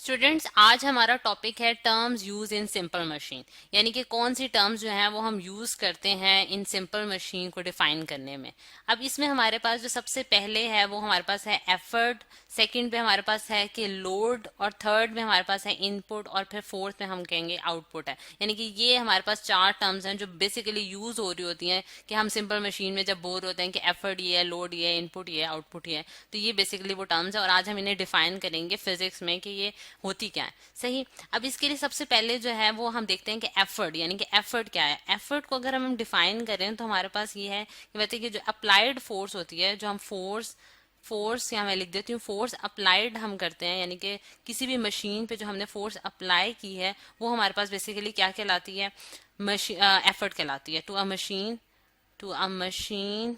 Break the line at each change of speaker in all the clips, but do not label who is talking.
Students, आज हमारा topic है terms use in simple machine. यानी कि कौन सी टर्म्स जो हैं वो हम यूज करते हैं इन सिंपल मशीन को डिफाइन करने में। अब इसमें हमारे पास जो सबसे पहले है वो हमारे पास है एफर्ट, सेकंड पे हमारे पास है कि लोड, और थर्ड में हमारे पास है इनपुट, और फिर फोर्थ में हम कहेंगे आउटपुट है। यानी कि ये हमारे पास चार टर्म्स हैं जो बेसिकली यूज हो रही होती हैं कि हम सिंपल मशीन में जब बोर होते हैं कि एफर्ट ये है, लोड ये है, इनपुट ये है, आउटपुट ये है। तो ये बेसिकली वो टर्म्स है और आज हम इन्हें डिफाइन करेंगे फिजिक्स में कि ये होती क्या है। सही। अब इसके लिए सबसे पहले जो है वो हम देखते हैं कि एफर्ट, यानी कि एफर्ट क्या है। एफर्ट को अगर हम डिफाइन करें तो हमारे पास ये है कि बताइए कि जो अप्लाइड फोर्स होती है, जो हम फोर्स फोर्स यहाँ मैं लिख देती हूँ, फोर्स अप्लाइड हम करते हैं, यानी कि किसी भी मशीन पे जो हमने फोर्स अप्लाई की है वो हमारे पास बेसिकली क्या कहलाती है, एफर्ट कहलाती है। टू अ मशीन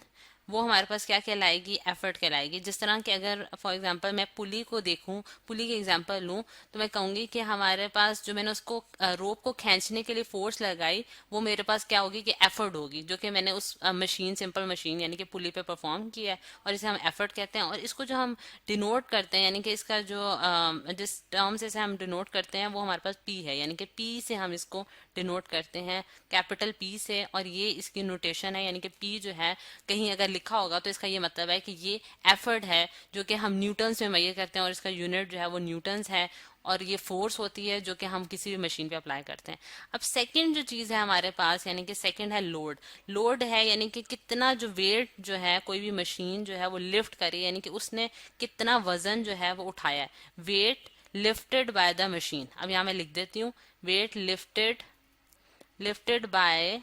वो हमारे पास क्या कहलाएगी, एफर्ट कहलाएगी। जिस तरह के अगर फॉर एग्जांपल मैं पुली को देखूं, पुली के एग्जांपल लूं, तो मैं कहूंगी कि हमारे पास जो मैंने उसको रोप को खींचने के लिए फोर्स लगाई वो मेरे पास क्या होगी कि एफर्ट होगी, जो कि मैंने उस मशीन, सिंपल मशीन यानी कि पुली पे परफॉर्म किया है, और इसे हम एफर्ट कहते हैं। और इसको जो हम डिनोट करते हैं, यानी कि इसका जो जिस टर्म से हम डिनोट करते हैं वो हमारे पास पी है, यानी कि पी से हम इसको डिनोट करते हैं, कैपिटल पी से। और ये इसकी नोटेशन है, यानी कि पी जो है कहीं अगर लिखा होगा तो इसका ये मतलब है कि ये एफर्ट है जो कि हम न्यूटन्स में मेजर करते हैं, और इसका यूनिट जो है वो न्यूटन्स है। और ये फोर्स होती है जो कि हम किसी भी मशीन पे अप्लाई करते हैं। अब सेकंड जो चीज है हमारे पास, यानी कि सेकंड है लोड। लोड है यानी कि कितना जो वेट जो है कोई भी मशीन जो है वो लिफ्ट करे, यानी कि उसने कितना वजन जो है वो उठाया है। Weight lifted by the machine. अब यहाँ मैं लिख देती हूँ, weight lifted by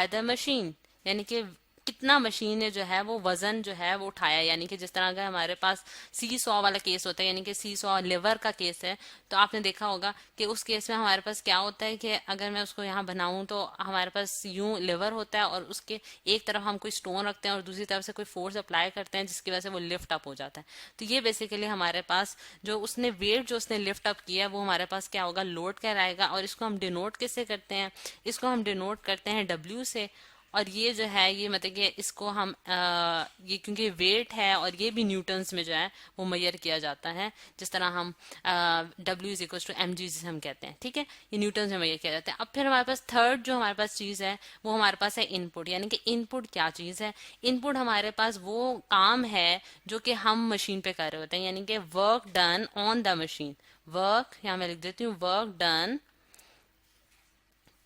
the machine, यानी कि कितना मशीन ने जो है वो वजन जो है वो उठाया। यानी कि जिस तरह का हमारे पास सी सॉ वाला केस होता है, यानी कि सी सॉ लिवर का केस है, तो आपने देखा होगा कि उस केस में हमारे पास क्या होता है कि अगर मैं उसको यहाँ बनाऊं तो हमारे पास यूं लिवर होता है, और उसके एक तरफ हम कोई स्टोन रखते हैं और दूसरी तरफ से कोई फोर्स अप्लाई करते हैं जिसकी वजह से वो लिफ्ट अप हो जाता है। तो ये बेसिकली हमारे पास जो उसने वेट जो उसने लिफ्ट अप किया वो हमारे पास क्या होगा, लोड कहलाएगा। और इसको हम डिनोट किससे करते हैं, इसको हम डिनोट करते हैं डब्ल्यू से। और ये जो है ये मतलब कि इसको हम ये क्योंकि वेट है और ये भी न्यूटन्स में जो है वो मेजर किया जाता है, जिस तरह हम W is equal to M G जिसे हम कहते हैं, ठीक है, ये न्यूटन्स में मेजर किया जाता है। अब फिर हमारे पास थर्ड जो हमारे पास चीज है वो हमारे पास है इनपुट। यानी कि इनपुट क्या चीज है, इनपुट हमारे पास वो काम है जो कि हम मशीन पे कर रहे होते हैं, यानी कि work done on the machine. Work यहाँ मैं लिख देती हूँ, work done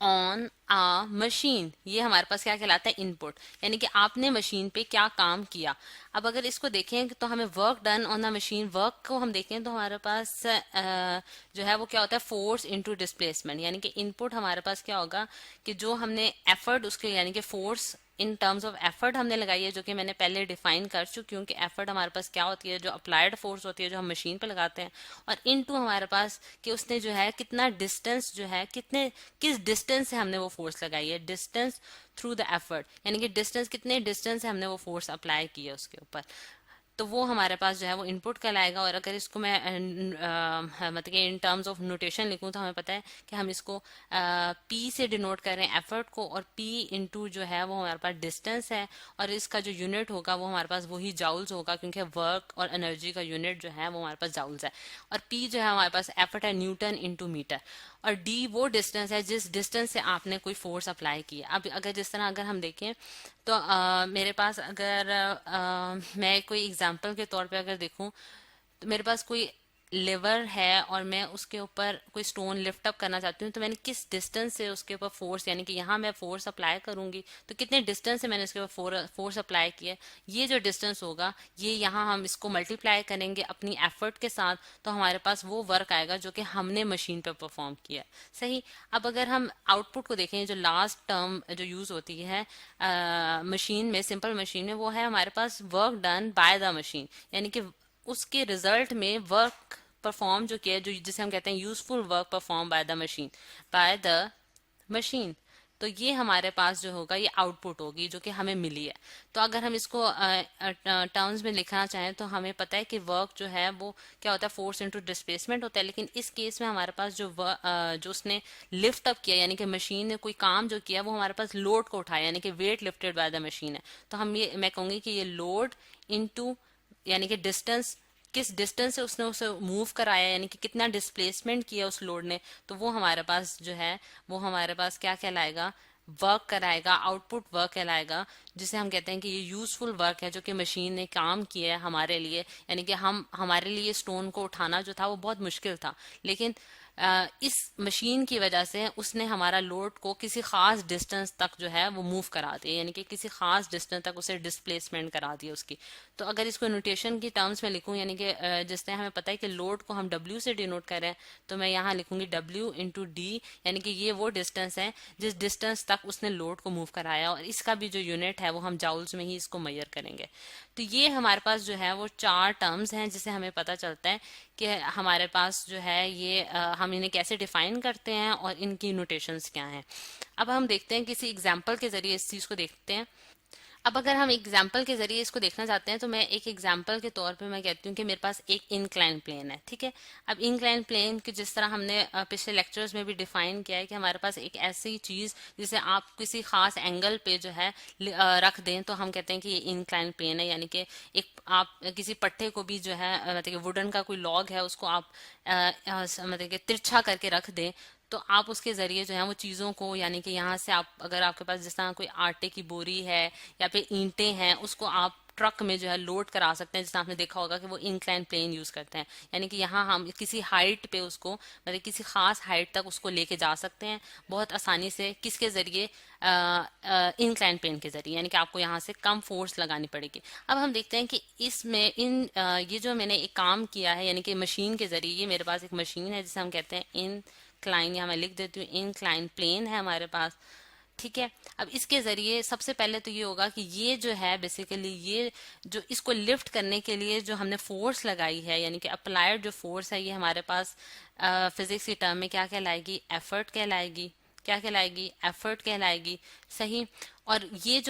on a machine, ये हमारे पास क्या कहलाता है, इनपुट। यानी कि आपने मशीन पे क्या काम किया। अब अगर इसको देखें तो हमें work done on the machine, work को हम देखें तो हमारे पास जो है वो क्या होता है, फोर्स इनटू डिस्प्लेसमेंट। यानी कि इनपुट हमारे पास क्या होगा कि जो हमने एफर्ट उसके, यानी कि force in terms of effort हमने लगाई है, जो कि मैंने पहले डिफाइन कर चुकी हूँ कि एफर्ट हमारे पास क्या होती है, जो अप्लाइड फोर्स होती है जो हम मशीन पे लगाते हैं। और इनटू हमारे पास कि उसने जो है कितना डिस्टेंस जो है, कितने किस डिस्टेंस से हमने वो फोर्स लगाई है, डिस्टेंस थ्रू द एफर्ट, यानी कि डिस्टेंस कितने डिस्टेंस से हमने वो फोर्स अप्लाई की है उसके ऊपर। तो वो हमारे पास जो है वो इनपुट कहलाएगा। और अगर इसको मैं मतलब कि इन टर्म्स ऑफ नोटेशन लिखूं तो हमें पता है कि हम इसको पी से डिनोट कर रहे हैं एफर्ट को, और पी इंटू जो है वो हमारे पास डिस्टेंस है, और इसका जो यूनिट होगा वो हमारे पास वही जाउल्स होगा, क्योंकि वर्क और एनर्जी का यूनिट जो है वो हमारे पास जाउल्स है। और पी जो है हमारे पास एफर्ट है, न्यूटन इंटू मीटर। और डी वो डिस्टेंस है जिस डिस्टेंस से आपने कोई फोर्स अप्लाई किया। अब अगर जिस तरह अगर हम देखें तो मेरे पास अगर मैं कोई एग्जांपल के तौर पे अगर देखूं तो मेरे पास कोई लेवर है और मैं उसके ऊपर कोई स्टोन लिफ्ट अप करना चाहती हूँ, तो मैंने किस डिस्टेंस से उसके ऊपर फोर्स, यानी कि यहाँ मैं फोर्स अप्लाई करूंगी तो कितने डिस्टेंस से मैंने उसके ऊपर फोर्स अप्लाई किया, ये जो डिस्टेंस होगा ये यहाँ हम इसको मल्टीप्लाई करेंगे अपनी एफर्ट के साथ, तो हमारे पास वो वर्क आएगा जो कि हमने मशीन पे परफॉर्म किया। सही। अब अगर हम आउटपुट को देखें, जो लास्ट टर्म जो यूज होती है मशीन में, सिंपल मशीन में, वो है हमारे पास work done by the machine. यानी कि उसके रिजल्ट में वर्क परफॉर्म जो किया, जो जिसे हम कहते हैं useful work perform by the machine. तो ये हमारे पास जो होगा ये आउटपुट होगी जो कि हमें मिली है। तो अगर हम इसको टर्म्स में लिखना चाहें तो हमें पता है कि वर्क जो है वो क्या होता है, फोर्स इनटू डिस्प्लेसमेंट होता है। लेकिन इस केस में हमारे पास जो उसने लिफ्ट अप किया, यानी कि मशीन ने कोई काम जो किया वो हमारे पास लोड को उठाया, यानी कि weight lifted by the machine है। तो हम ये मैं कहूंगी कि ये लोड इनटू, यानी कि डिस्टेंस किस डिस्टेंस से उसने उसे मूव कराया, यानी कि कितना डिस्प्लेसमेंट किया उस लोड ने, तो वो हमारे पास जो है वो हमारे पास क्या कहलाएगा, वर्क कराएगा, आउटपुट वर्क कहलाएगा, जिसे हम कहते हैं कि ये यूजफुल वर्क है जो कि मशीन ने काम किया है हमारे लिए। यानी कि हम हमारे लिए स्टोन को उठाना जो था वो बहुत मुश्किल था, लेकिन इस मशीन की वजह से उसने हमारा लोड को किसी खास डिस्टेंस तक जो है वो मूव करा दिया, यानी कि किसी खास डिस्टेंस तक उसे डिस्प्लेसमेंट करा दिया उसकी। तो अगर इसको नोटेशन की टर्म्स में लिखूं, यानी कि जिससे हमें पता है कि लोड को हम W से डिनोट करें, तो मैं यहाँ लिखूंगी W इंटू डी, यानी कि ये वो डिस्टेंस है जिस डिस्टेंस तक उसने लोड को मूव कराया, और इसका भी जो यूनिट है वो हम जाउल्स में ही इसको मेजर करेंगे। तो ये हमारे पास जो है वो 4 टर्म्स हैं जिसे हमें पता चलता है कि हमारे पास जो है ये हम इन्हें कैसे डिफाइन करते हैं और इनकी नोटेशंस क्या हैं। अब हम देखते हैं किसी एग्जांपल के जरिए इस चीज को देखते हैं। अब अगर हम एग्जाम्पल के जरिए इसको देखना चाहते हैं, तो मैं एक एग्जाम्पल के तौर पे मैं कहती हूँ कि मेरे पास एक इंक्लाइन प्लेन है, ठीक है। अब इंक्लाइन प्लेन की जिस तरह हमने पिछले लेक्चर्स में भी डिफाइन किया है कि हमारे पास एक ऐसी चीज जिसे आप किसी खास एंगल पे जो है रख दें, तो हम कहते हैं कि ये इंक्लाइन प्लेन है। यानी कि एक आप किसी पट्टे को भी जो है मतलब कि वुडन का कोई लॉग है उसको आप मतलब कि तिरछा करके रख दें, तो आप उसके जरिए जो है वो चीज़ों को, यानी कि यहाँ से आप अगर आपके पास जिस तरह कोई आटे की बोरी है या फिर ईंटें हैं, उसको आप ट्रक में जो है लोड करा सकते हैं। जैसे आपने देखा होगा कि वो इंक्लाइन प्लेन यूज करते हैं, यानी कि यहाँ हम किसी हाइट पे उसको मतलब किसी खास हाइट तक उसको लेके जा सकते हैं बहुत आसानी से। किसके जरिए? इंक्लाइन प्लेन के जरिए, यानी कि आपको यहाँ से कम फोर्स लगानी पड़ेगी। अब हम देखते हैं कि इसमें ये जो मैंने एक काम किया है, यानी कि मशीन के जरिए, ये मेरे पास एक मशीन है जिसे हम कहते हैं इंक्लाइन, यहाँ मैं लिख देती हूँ इंक्लाइन प्लेन है हमारे पास, ठीक है। अब इसके जरिए सबसे पहले तो ये होगा कि ये जो है बेसिकली ये जो इसको लिफ्ट करने के लिए जो हमने फोर्स लगाई है, यानी कि अप्लाइड जो फोर्स है, ये हमारे पास फिजिक्स की टर्म में क्या कहलाएगी? एफर्ट कहलाएगी। क्या कहलाएगी? एफर्ट कहलाएगी, सही। और ये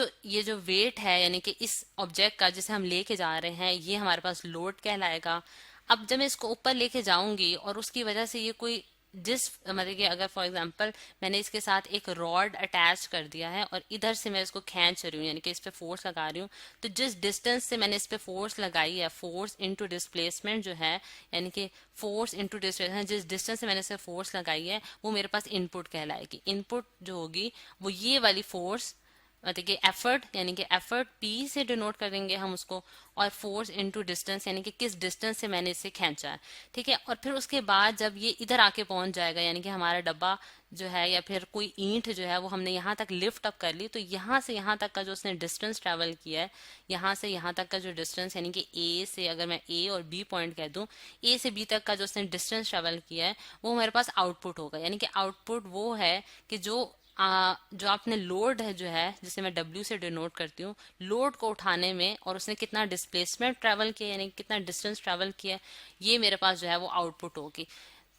जो वेट है, यानी कि इस ऑब्जेक्ट का जिसे हम लेके जा रहे हैं, ये हमारे पास लोड कहलाएगा। अब जब मैं इसको ऊपर लेके जाऊंगी और उसकी वजह से ये कोई जिस मतलब कि अगर फॉर एग्जांपल मैंने इसके साथ एक रॉड अटैच कर दिया है और इधर से मैं इसको खींच रही हूँ, यानी कि इस पे फोर्स लगा रही हूँ, तो जिस डिस्टेंस से मैंने इस पे फोर्स लगाई है, फोर्स इनटू डिस्प्लेसमेंट जो है, यानी कि फोर्स इनटू डिस्प्लेसमेंट, जिस डिस्टेंस से मैंने इस पे फोर्स लगाई है वो मेरे पास इनपुट कहलाएगी। इनपुट जो होगी वो ये वाली फोर्स मतलब कि एफर्ट, यानी कि एफर्ट पी से डिनोट करेंगे हम उसको, और फोर्स इनटू डिस्टेंस, यानी कि किस डिस्टेंस से मैंने इसे खींचा है, ठीक है। और फिर उसके बाद जब ये इधर आके पहुंच जाएगा, यानी कि हमारा डब्बा जो है या फिर कोई ईंट जो है वो हमने यहाँ तक लिफ्ट अप कर ली, तो यहाँ से यहाँ तक का जो उसने डिस्टेंस ट्रेवल किया है, यहाँ से यहाँ तक का जो डिस्टेंस, यानी कि ए से अगर मैं ए और बी पॉइंट कह दूं, ए से बी तक का जो उसने डिस्टेंस ट्रेवल किया है वो मेरे पास आउटपुट होगा। यानी कि आउटपुट वो है कि जो आपने लोड है जो है जिसे मैं W से डिनोट करती हूँ, लोड को उठाने में और उसने कितना डिस्प्लेसमेंट ट्रेवल किया, यानी कितना डिस्टेंस ट्रेवल किया, ये मेरे पास जो है वो आउटपुट होगी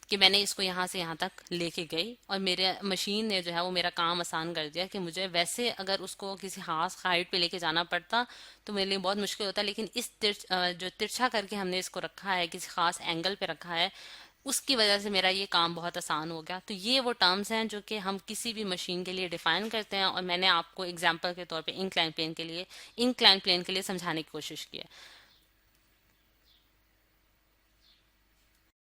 कि मैंने इसको यहाँ से यहाँ तक लेके गई और मेरे मशीन ने जो है वो मेरा काम आसान कर दिया। कि मुझे वैसे अगर उसको किसी खास हाइट पे लेके जाना पड़ता तो मेरे लिए बहुत मुश्किल होता, लेकिन इस जो तिरछा करके हमने इसको रखा है, किसी खास एंगल पे रखा है, उसकी वजह से मेरा ये काम बहुत आसान हो गया। तो ये वो टर्म्स हैं जो कि हम किसी भी मशीन के लिए डिफाइन करते हैं, और मैंने आपको एग्जांपल के तौर पे इंक्लाइन प्लेन के लिए समझाने की कोशिश की है।